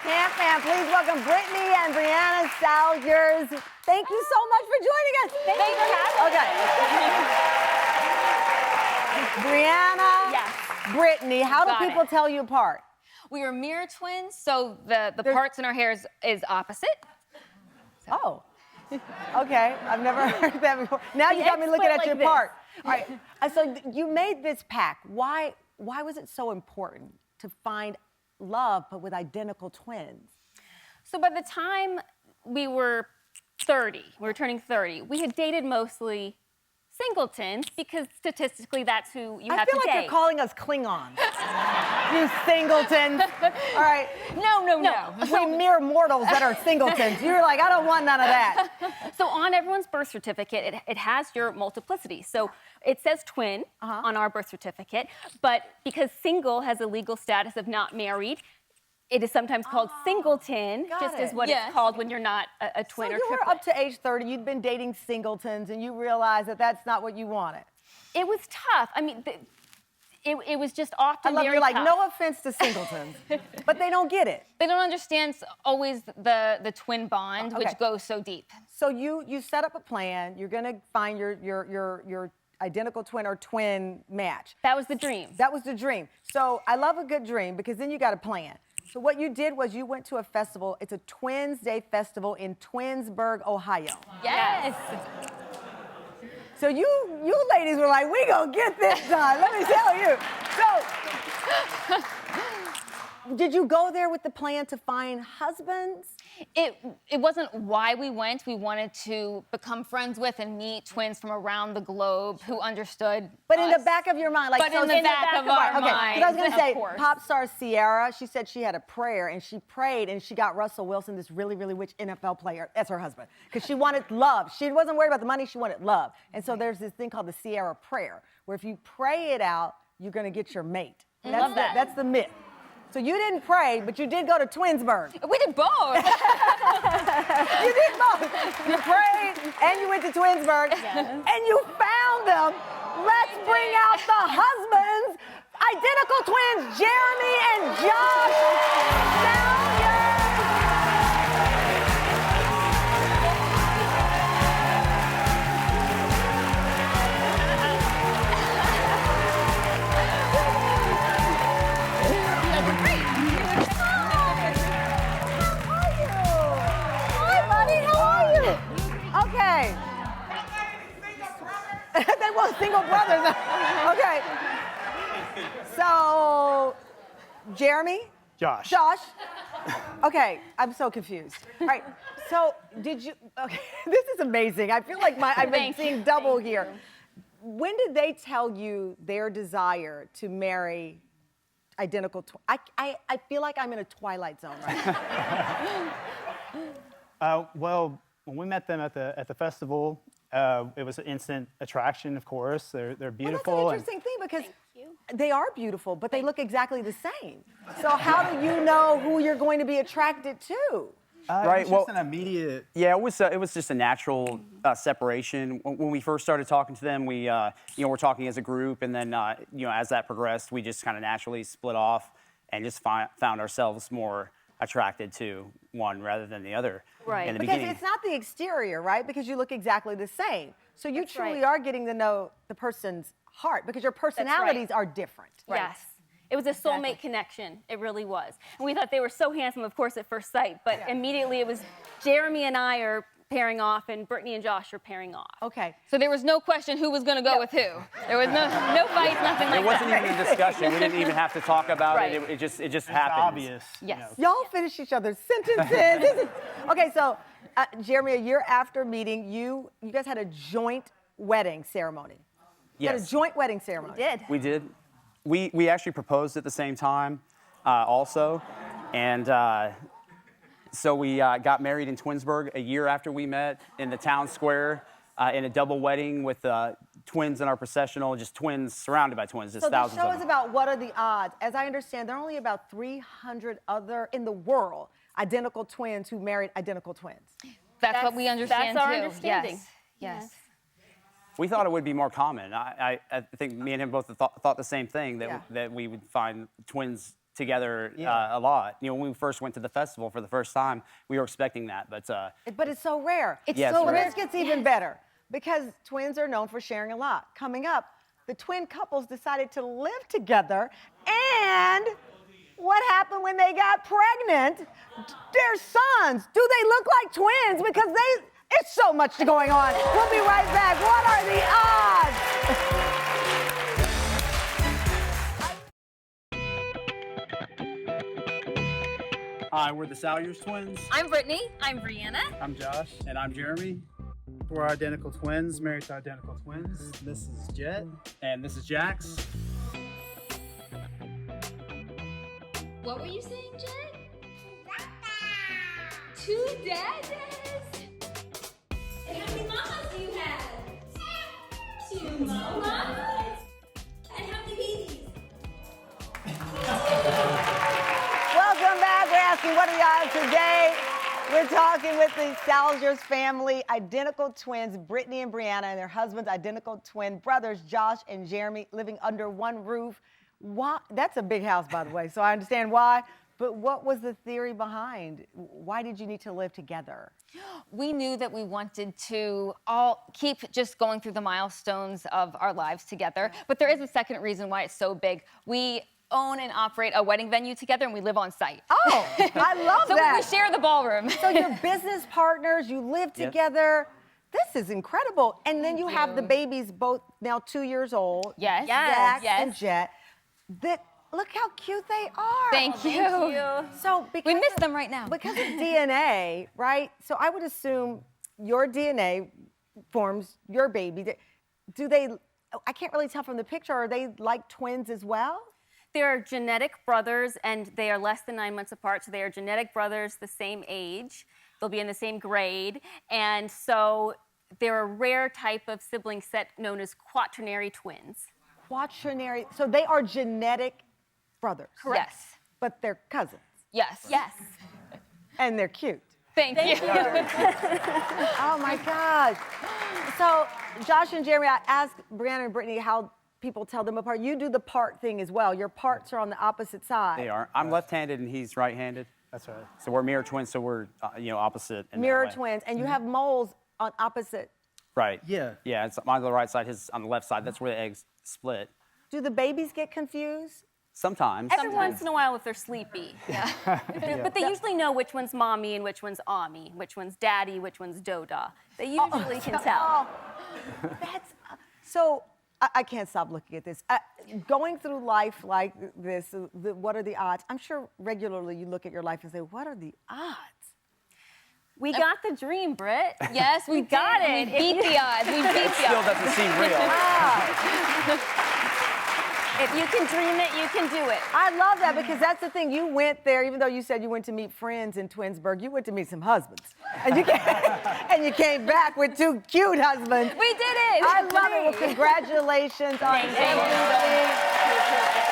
Fam, please welcome Brittany and Brianna Salyers. Thank you so much for joining us. Thank you for having us. Brianna, yes. Brittany, how do people tell you apart? We are mirror twins, so the parts in our hair is opposite. Oh, okay. I've never heard that before. Now you got me looking at your part. All right. So you made this pact. Why was it so important to find love but with identical twins? So by the time we were 30, we were turning 30, we had dated mostly singletons because statistically that's who you have to date. I feel like you're calling us Klingons. You singletons. All right. No. We mere mortals that are singletons. You're like, I don't want none of that. So on everyone's birth certificate, it has your multiplicity. So it says twin on our birth certificate, but because single has a legal status of not married, it is sometimes called singleton, just as what it's called when you're not a twin or triplet. So you were up to age 30, you'd been dating singletons, and you realized that that's not what you wanted. It was tough. I mean, it was just often very tough. You're like, no offense to singletons, but they don't get it. They don't understand always the twin bond, which goes so deep. So you set up a plan. You're gonna find your identical twin or twin match. That was the dream. That was the dream. So I love a good dream because then you got a plan. So what you did was you went to a festival. It's a Twins Day festival in Twinsburg, Ohio. Yes. So you ladies were like, we gonna get this done. Let me tell you. So did you go there with the plan to find husbands? It wasn't why we went. We wanted to become friends with and meet twins from around the globe who understood. But in the back of your mind, like, but in the back of our minds. Because I was gonna say, pop star Ciara, she said she had a prayer and she prayed and she got Russell Wilson, this really, really rich NFL player, as her husband, because she wanted love. She wasn't worried about the money, she wanted love. And so there's this thing called the Ciara prayer, where if you pray it out, you're gonna get your mate. That's the myth. So you didn't pray, but you did go to Twinsburg. We did both. You did both. You prayed and you went to Twinsburg and you found them. Let's bring out the husbands, identical twins, Jeremy and Josh Salyers. Okay. They want single brothers. Okay. So, Jeremy? Josh. Okay, I'm so confused. All right, so did you, okay, this is amazing. I feel like I've been seeing double here. When did they tell you their desire to marry identical twins? I feel like I'm in a Twilight Zone right now. Well, when we met them at the festival, it was an instant attraction, of course. They're beautiful. Well, that's an interesting thing because they are beautiful, but they look exactly the same. So how do you know who you're going to be attracted to? Right. It was just an immediate. Yeah, it was just a natural separation. When we first started talking to them, we we're talking as a group, and then as that progressed, we just kind of naturally split off and just found ourselves more attracted to one rather than the other. Right. In the because beginning. it's not the exterior, right? Because you look exactly the same. So you truly are getting to know the person's heart because your personalities are different. Right. Yes. It was a soulmate connection. It really was. And we thought they were so handsome, of course, at first sight, but immediately it was Jeremy and I are pairing off and Brittany and Josh are pairing off. Okay. So there was no question who was going to go with who. There was no fights, nothing like that. It wasn't even a discussion. We didn't even have to talk about it. It just happened. Obvious. Yes. Y'all finish each other's sentences. Okay, so Jeremy, a year after meeting, you guys had a joint wedding ceremony. You had a joint wedding ceremony. We did. We actually proposed at the same time also. And so we got married in Twinsburg a year after we met in the town square in a double wedding with twins in our processional, just twins surrounded by twins, just thousands of them. So the show is about what are the odds. As I understand, there are only about 300 other in the world identical twins who married identical twins. That's what we understand, that's our too. understanding. Yes. We thought it would be more common. I think me and him both thought the same thing, that we would find twins together Yeah. a lot. You know, when we first went to the festival for the first time, we were expecting that, but But it's so rare. It's Yeah, so it's So rare. this gets even better because twins are known for sharing a lot. Coming up, the twin couples decided to live together, and what happened when they got pregnant? Their sons. Do they look like twins? Because it's so much going on. We'll be right back. What are the odds? Hi, we're the Salyers twins. I'm Brittany. I'm Brianna. I'm Josh. And I'm Jeremy. We're identical twins, married to identical twins. This is Jet. And this is Jax. What were you saying, Jen? Two dads? And how many mamas do you have? Two mamas? And how many babies? Welcome back. We're asking what are the odds today. We're talking with the Salyers family, identical twins, Brittany and Brianna, and their husbands, identical twin brothers, Josh and Jeremy, living under one roof. Why? That's a big house, by the way, so I understand why. But what was the theory behind? Why did you need to live together? We knew that we wanted to all keep just going through the milestones of our lives together. But there is a second reason why it's so big. We own and operate a wedding venue together, and we live on site. Oh, I love So that. we share the ballroom. So you're business partners, you live Yep. together. This is incredible. And then you have the babies, both now 2 years old. Yes. Zach Yes. and Jet. Look how cute they are. Thank you. So because We miss of- them right now. Because of DNA, right? So I would assume your DNA forms your baby. Do they? I can't really tell from the picture. Are they like twins as well? They are genetic brothers, and they are less than 9 months apart, so they are genetic brothers the same age. They'll be in the same grade, and so they're a rare type of sibling set known as quaternary twins. Quaternary. So they are genetic brothers. Yes. But they're cousins, Yes. Yes. and they're cute. Thank you. Oh my gosh. So Josh and Jeremy, I asked Brianna and Brittany how people tell them apart. You do the part thing as well. Your parts are on the opposite side. They are. I'm left-handed and he's right-handed. That's right. So we're mirror twins, so we're opposite. in that Mirror way. twins, and you have moles on opposite. Right. Yeah. Yeah, it's mine on the right side, his on the left side. That's where the eggs split. Do the babies get confused? Sometimes. Every once in a while if they're sleepy. But they usually know which one's mommy and which one's Ami, which one's daddy, which one's Doda. They usually can tell. Oh, that's so. I can't stop looking at this. Going through life like this, what are the odds? I'm sure regularly you look at your life and say, what are the odds? We got the dream, Britt. Yes, we got did. it. We beat the odds. We beat It the still odds. doesn't seem real. If you can dream it, you can do it. I love that because that's the thing. You went there, even though you said you went to meet friends in Twinsburg, you went to meet some husbands. And you came back with two cute husbands. We did it. I love it. Well, congratulations on Thank you. everything.